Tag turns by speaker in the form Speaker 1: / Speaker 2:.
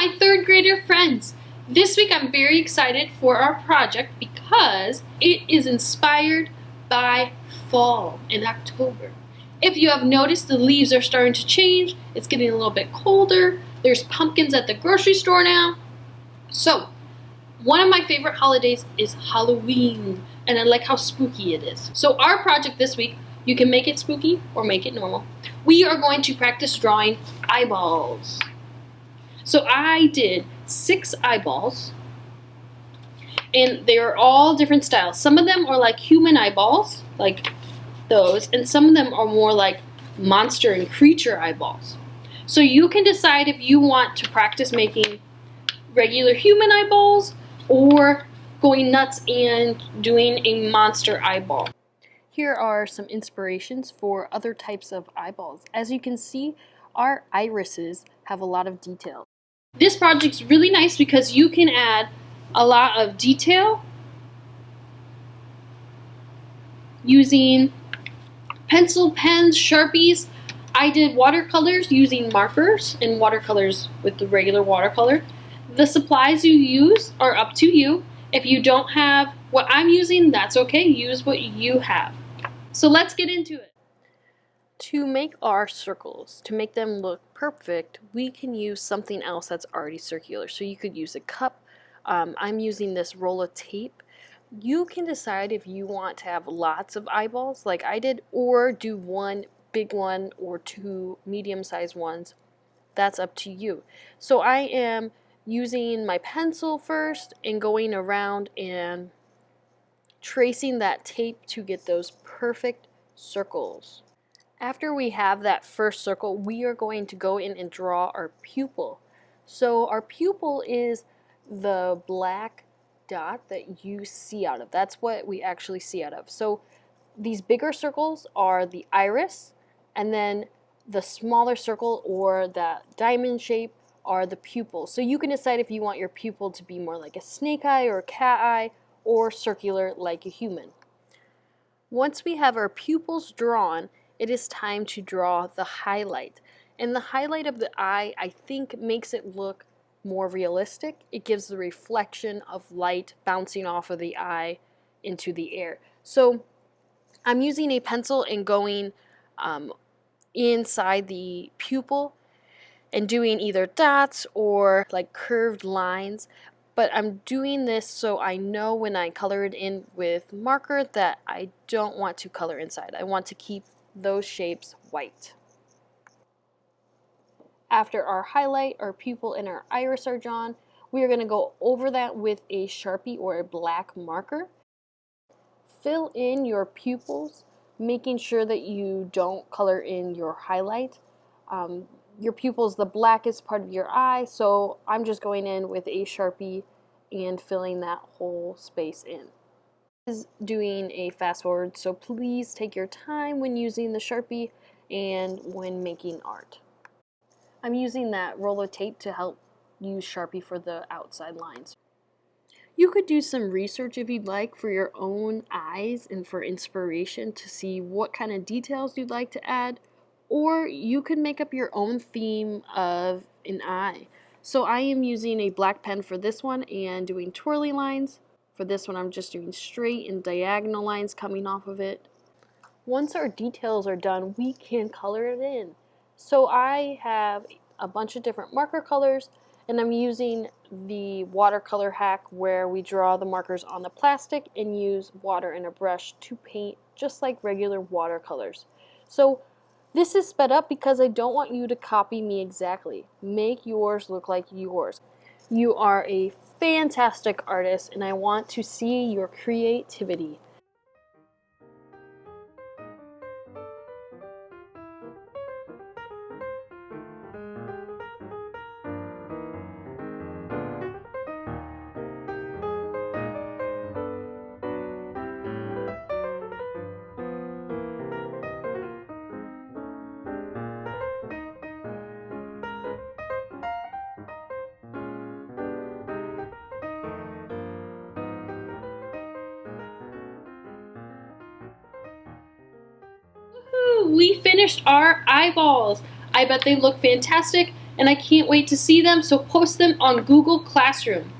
Speaker 1: my third grader friends! This week I'm very excited for our project because it is inspired by fall in October. If you have noticed, the leaves are starting to change. It's getting a little bit colder. There's pumpkins at the grocery store now. So, one of my favorite holidays is Halloween, and I like how spooky it is. So our project this week, you can make it spooky or make it normal. We are going to practice drawing eyeballs. So I did 6 eyeballs, and they are all different styles. Some of them are like human eyeballs, like those, and some of them are more like monster and creature eyeballs. So you can decide if you want to practice making regular human eyeballs or going nuts and doing a monster eyeball. Here are some inspirations for other types of eyeballs. As you can see, our irises have a lot of detail. This project's really nice because you can add a lot of detail using pencil, pens, Sharpies. I did watercolors using markers and watercolors with the regular watercolor. The supplies you use are up to you. If you don't have what I'm using, that's okay. Use what you have. So let's get into it. To make our circles, to make them look perfect, we can use something else that's already circular. So you could use a cup. I'm using this roll of tape. You can decide if you want to have lots of eyeballs like I did, or do one big one or 2 medium-sized ones. That's up to you. So I am using my pencil first and going around and tracing that tape to get those perfect circles. After we have that first circle, we are going to go in and draw our pupil. So our pupil is the black dot that you see out of. That's what we actually see out of. So these bigger circles are the iris, and then the smaller circle or that diamond shape are the pupils. So you can decide if you want your pupil to be more like a snake eye or a cat eye, or circular like a human. Once we have our pupils drawn, it is time to draw the highlight. And the highlight of the eye, I think, makes it look more realistic. It gives the reflection of light bouncing off of the eye into the air. So I'm using a pencil and going inside the pupil and doing either dots or like curved lines. But I'm doing this so I know when I color it in with marker that I don't want to color inside. I want to keep those shapes white. After our highlight, our pupil, and our iris are drawn, we are going to go over that with a Sharpie or a black marker. Fill in your pupils, making sure that you don't color in your highlight. Your pupil is the blackest part of your eye, so I'm just going in with a Sharpie and filling that whole space in. This is doing a fast forward, so please take your time when using the Sharpie and when making art. I'm using that roll of tape to help use Sharpie for the outside lines. You could do some research if you'd like for your own eyes and for inspiration to see what kind of details you'd like to add, or you could make up your own theme of an eye. So I am using a black pen for this one and doing twirly lines. For this one I'm just doing straight and diagonal lines coming off of it. Once our details are done, we can color it in. So I have a bunch of different marker colors, and I'm using the watercolor hack where we draw the markers on the plastic and use water and a brush to paint just like regular watercolors. So this is sped up because I don't want you to copy me exactly. Make yours look like yours. You are a fantastic artist, and I want to see your creativity. We finished our eyeballs. I bet they look fantastic. and I can't wait to see them, so post them on Google Classroom.